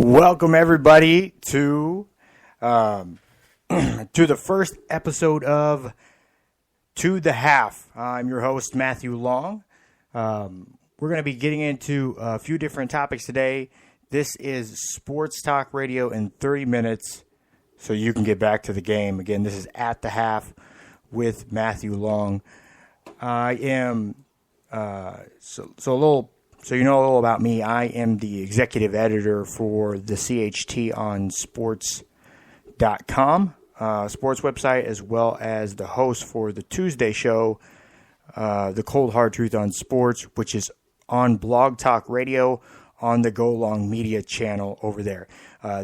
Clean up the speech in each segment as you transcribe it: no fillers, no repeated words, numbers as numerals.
Welcome everybody to the first episode of To the Half. I'm your host Matthew Long. We're going to be getting into a few different topics today. This is sports talk radio in 30 minutes, so you can get back to the game. Again, this is At the Half with Matthew Long. I am So you know a little about me. I am the executive editor for the CHT on sports.com, sports website, as well as the host for the Tuesday show, The Cold Hard Truth on Sports, which is on Blog Talk Radio on the Go Long Media channel over there.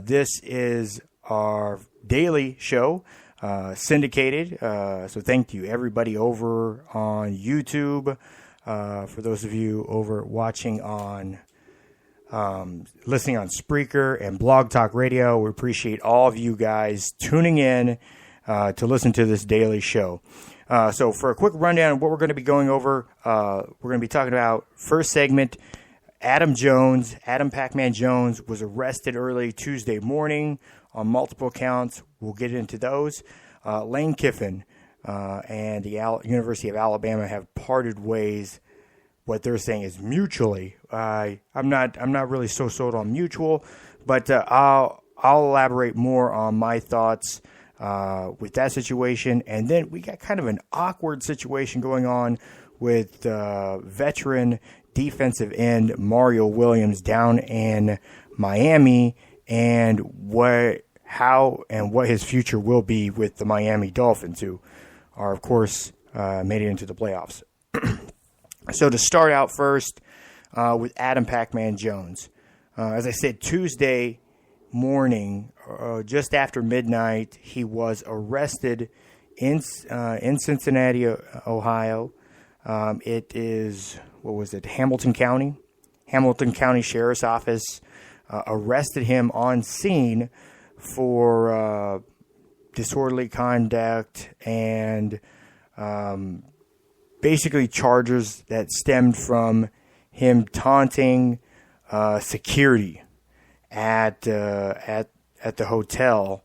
This is our daily show, syndicated. So thank you, everybody over on YouTube. For those of you over watching on, listening on Spreaker and Blog Talk Radio, we appreciate all of you guys tuning in to listen to this daily show. So for a quick rundown of what we're going to be going over, we're going to be talking about first segment, Adam Pacman Jones was arrested early Tuesday morning on multiple counts. We'll get into those. Lane Kiffin and the University of Alabama have parted ways. What they're saying is mutually. I'm not really so sold on mutual, but I'll elaborate more on my thoughts with that situation. And then we got kind of an awkward situation going on with veteran defensive end Mario Williams down in Miami, and what his future will be with the Miami Dolphins, who are, of course, made it into the playoffs. So to start out first with Adam Pacman Jones. As I said, Tuesday morning, just after midnight, he was arrested in Cincinnati, Ohio. It is, Hamilton County? Hamilton County Sheriff's Office arrested him on scene for disorderly conduct and basically charges that stemmed from him taunting security at the hotel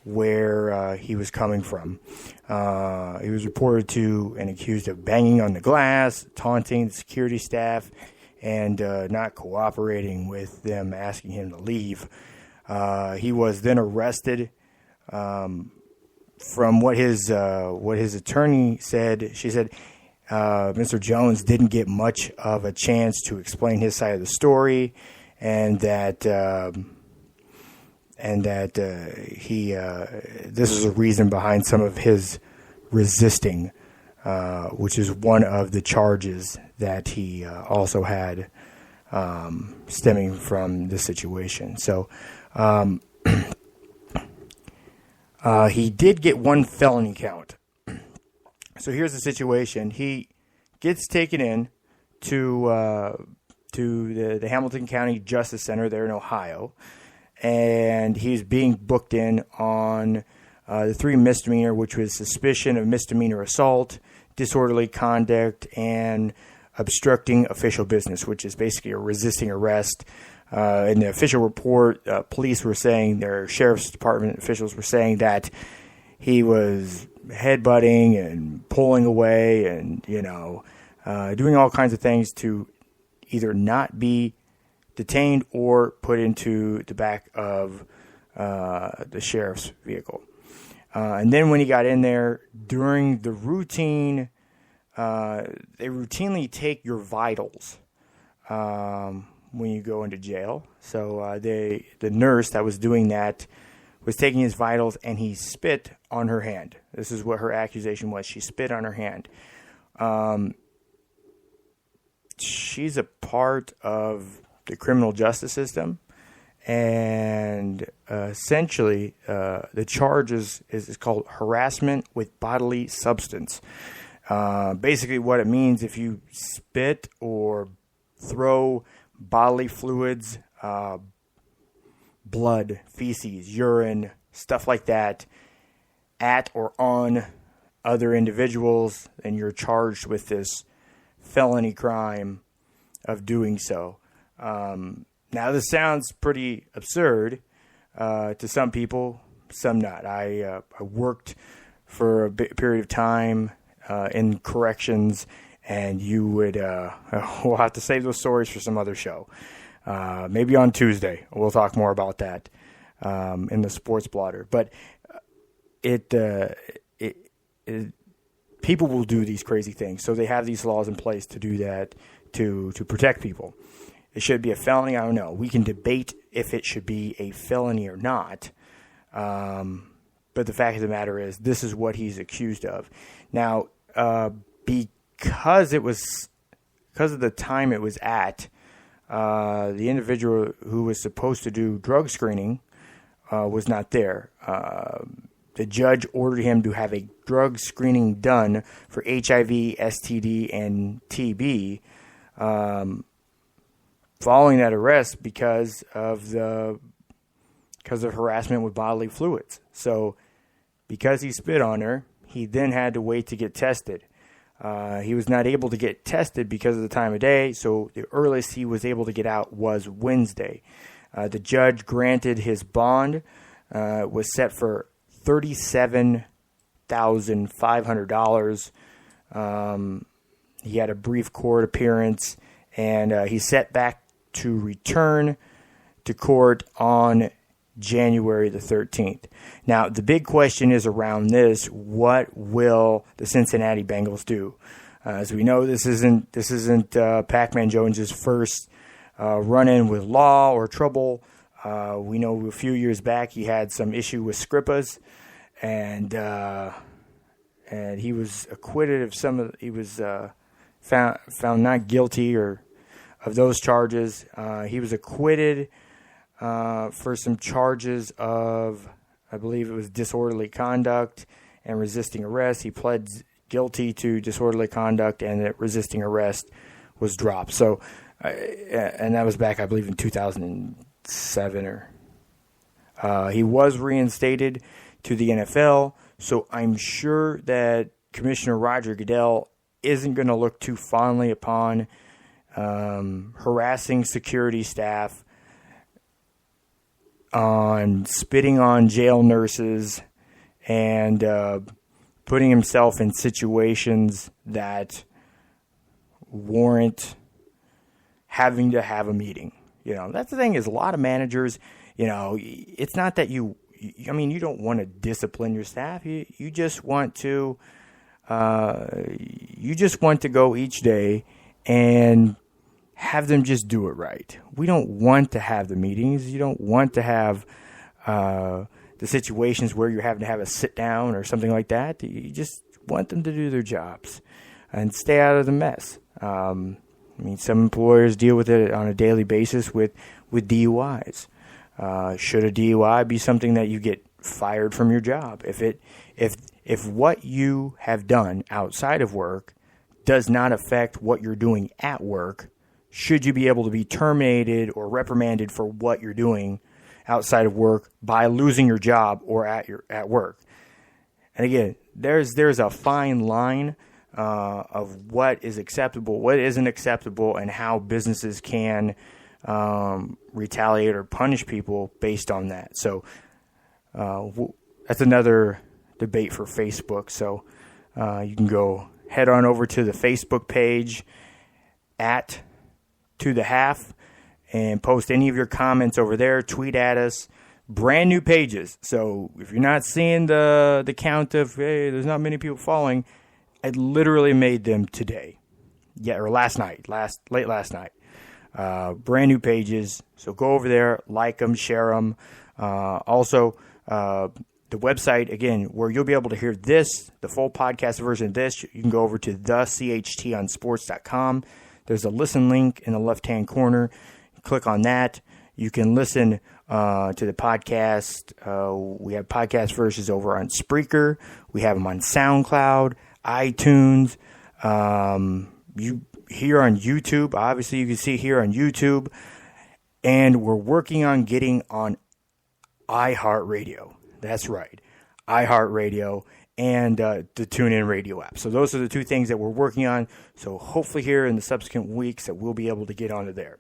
where he was coming from. He was reported to and accused of banging on the glass, taunting the security staff, and not cooperating with them, asking him to leave. He was then arrested. From what his attorney said, she said Mr. Jones didn't get much of a chance to explain his side of the story, and that this is a reason behind some of his resisting, which is one of the charges that he also had stemming from this situation. So he did get one felony count. So here's the situation. He gets taken in to the Hamilton County Justice Center there in Ohio, and he's being booked in on the 3 misdemeanor, which was suspicion of misdemeanor assault, disorderly conduct, and obstructing official business, which is basically a resisting arrest. In the official report, police were saying, their sheriff's department officials were saying that he was headbutting and pulling away and, doing all kinds of things to either not be detained or put into the back of the sheriff's vehicle. And then when he got in there, during the routine, they routinely take your vitals when you go into jail. So the nurse that was doing that was taking his vitals, and he spit on her hand. This is what her accusation was. She spit on her hand. She's a part of the criminal justice system, and essentially the charge is called harassment with bodily substance. Basically what it means, if you spit or throw bodily fluids, blood, feces, urine, stuff like that, at or on other individuals, then you're charged with this felony crime of doing so. Now, this sounds pretty absurd to some people, some not. I worked for a period of time in corrections, and you would we'll have to save those stories for some other show. Maybe on Tuesday we'll talk more about that in the Sports Blotter. But it people will do these crazy things, so they have these laws in place to do that to protect people. It should be a felony. I don't know. We can debate if it should be a felony or not. But the fact of the matter is, this is what he's accused of. Now, because of the time it was at, the individual who was supposed to do drug screening was not there. The judge ordered him to have a drug screening done for HIV, STD, and TB. Following that arrest because of harassment with bodily fluids. So because he spit on her, he then had to wait to get tested. He was not able to get tested because of the time of day, so the earliest he was able to get out was Wednesday. The judge granted his bond, was set for $37,500. He had a brief court appearance, and he's set back to return to court on January the 13th. Now, the big question is around this: what will the Cincinnati Bengals do? As we know, this isn't Pacman Jones's first run-in with law or trouble. We know a few years back he had some issue with Scrippas, and he was acquitted of some of. He was found not guilty or of those charges. He was acquitted for some charges of, I believe it was disorderly conduct and resisting arrest. He pled guilty to disorderly conduct, and resisting arrest was dropped. So, and that was back, I believe, in 2007. He was reinstated to the NFL, so I'm sure that Commissioner Roger Goodell isn't going to look too fondly upon harassing security staff, on spitting on jail nurses, and putting himself in situations that warrant having to have a meeting. You know, that's the thing, is a lot of managers, you know, it's not that you don't want to discipline your staff. You just want to go each day and have them just do it right. We don't want to have the meetings. You don't want to have the situations where you're having to have a sit down or something like that. You just want them to do their jobs and stay out of the mess. Some employers deal with it on a daily basis with DUIs. Should a DUI be something that you get fired from your job? If what you have done outside of work does not affect what you're doing at work, should you be able to be terminated or reprimanded for what you're doing outside of work by losing your job or at work? And again, there's a fine line of what is acceptable, what isn't acceptable, and how businesses can retaliate or punish people based on that. So that's another debate for Facebook. So you can go head on over to the Facebook page at To The Half and post any of your comments over there. Tweet at us. Brand new pages. So if you're not seeing the count of, hey, there's not many people following, I literally made them today. Yeah, or late last night. Brand new pages. So go over there, like them, share them. Also, the website, again, where you'll be able to hear this, the full podcast version of this, you can go over to thechtonsports.com. There's a listen link in the left-hand corner. Click on that. You can listen to the podcast. We have podcast versions over on Spreaker. We have them on SoundCloud, iTunes. You here on YouTube. Obviously, you can see here on YouTube. And we're working on getting on iHeartRadio. That's right, iHeartRadio and the TuneIn Radio app. So those are the two things that we're working on. So hopefully here in the subsequent weeks that we'll be able to get onto there.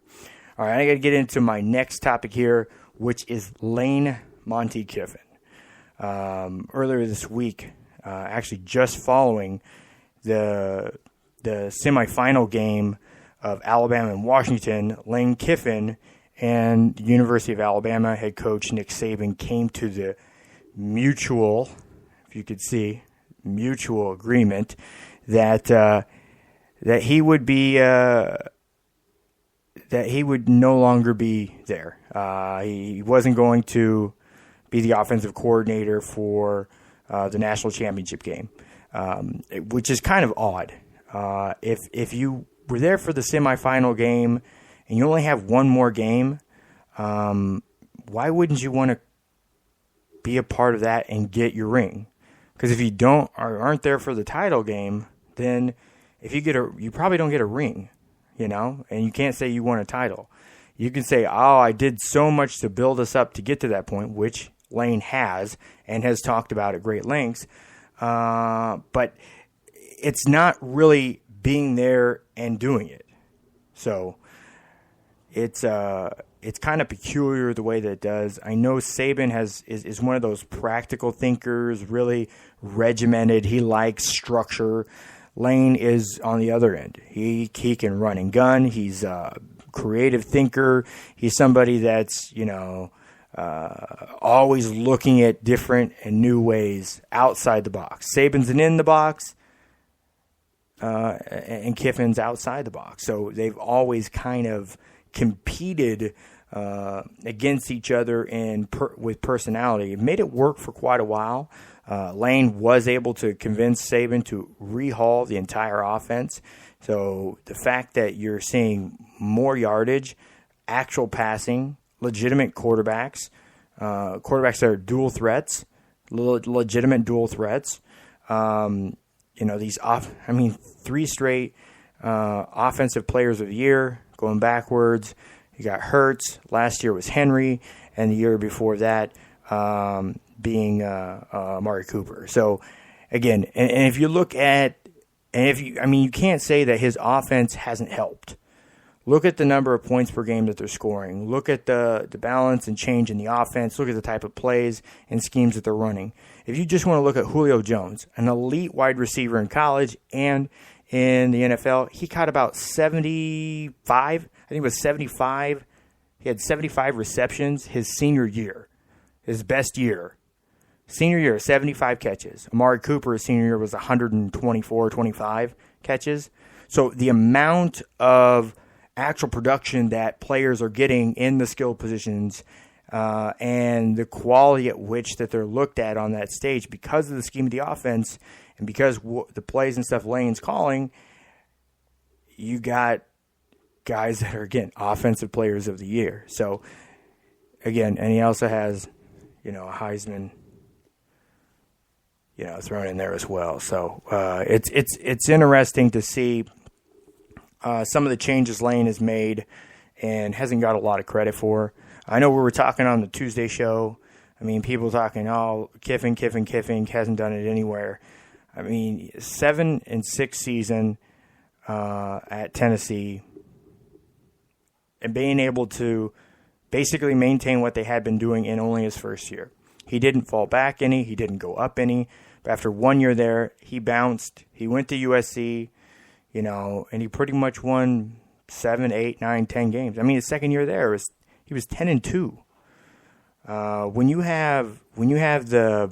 All right, I got to get into my next topic here, which is Lane Kiffin. Earlier this week, actually just following the semifinal game of Alabama and Washington, Lane Kiffin and the University of Alabama head coach Nick Saban came to the mutual, if you could see, mutual agreement that he would be that he would no longer be there. He wasn't going to be the offensive coordinator for the national championship game, which is kind of odd. If you were there for the semifinal game and you only have one more game, why wouldn't you want to be a part of that and get your ring? Because if you aren't there for the title game, then if you probably don't get a ring, and you can't say you won a title. You can say, I did so much to build us up to get to that point, which Lane has and has talked about at great lengths. But it's not really being there and doing it. So it's kind of peculiar the way that it does. I know Saban is one of those practical thinkers, really regimented. He likes structure. Lane is on the other end. He can run and gun. He's a creative thinker. He's somebody that's, always looking at different and new ways outside the box. Saban's in the box, and Kiffin's outside the box. So they've always kind of competed against each other with personality. It made it work for quite a while. Lane was able to convince Saban to rehaul the entire offense. So the fact that you're seeing more yardage, actual passing, legitimate quarterbacks that are dual threats, legitimate dual threats. These 3 straight offensive players of the year going backwards. You got Hurts. Last year was Henry, and the year before that being Amari Cooper. So again, and if you look at, you can't say that his offense hasn't helped. Look at the number of points per game that they're scoring. Look at the balance and change in the offense. Look at the type of plays and schemes that they're running. If you just want to look at Julio Jones, an elite wide receiver in college and in the NFL, he caught about 75. I think it was 75. He had 75 receptions his senior year, his best year. Senior year, 75 catches. Amari Cooper, his senior year, was 124, 25 catches. So the amount of actual production that players are getting in the skill positions and the quality at which that they're looked at on that stage because of the scheme of the offense and because the plays and stuff Lane's calling, you got guys that are, again, offensive players of the year. So, again, and he also has, a Heisman, thrown in there as well. So it's interesting to see some of the changes Lane has made and hasn't got a lot of credit for. I know we were talking on the Tuesday show. People talking, Kiffin hasn't done it anywhere. 7-6 season at Tennessee and being able to basically maintain what they had been doing in only his first year. He didn't fall back any. He didn't go up any. But after 1 year there, he bounced. He went to USC, and he pretty much won 7, 8, 9, 10 games. His second year there, he was 10-2. When you have the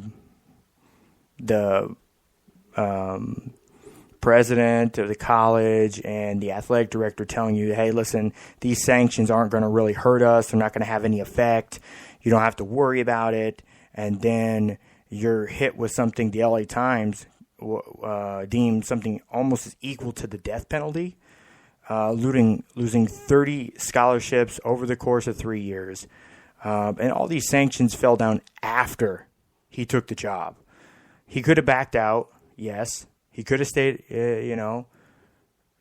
president of the college and the athletic director telling you, hey, listen, these sanctions aren't going to really hurt us. They're not going to have any effect. You don't have to worry about it. And then you're hit with something the LA Times deemed something almost as equal to the death penalty, losing 30 scholarships over the course of 3 years. And all these sanctions fell down after he took the job. He could have backed out, yes. He could have stayed,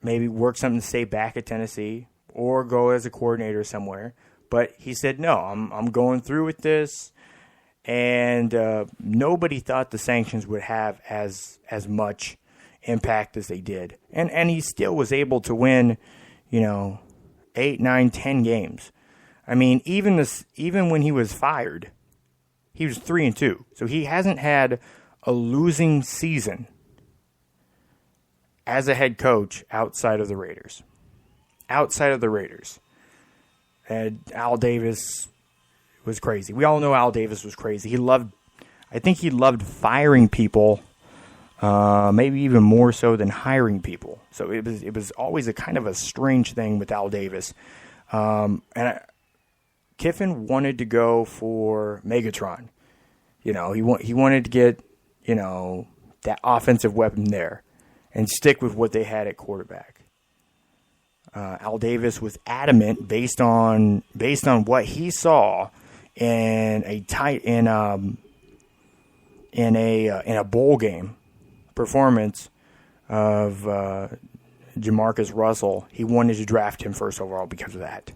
maybe work something to stay back at Tennessee or go as a coordinator somewhere. But he said, no, I'm going through with this. And nobody thought the sanctions would have as much impact as they did. And he still was able to win, 8, 9, 10 games. I mean, even when he was fired, he was 3-2. So he hasn't had a losing season as a head coach outside of the Raiders. And Al Davis was crazy. We all know Al Davis was crazy. I think he loved firing people, maybe even more so than hiring people. So it was always a kind of a strange thing with Al Davis. Kiffin wanted to go for Megatron. You know, he wanted to get, you know, that offensive weapon there and stick with what they had at quarterback. Al Davis was adamant based on what he saw in a bowl game performance of Jamarcus Russell. He wanted to draft him first overall because of that.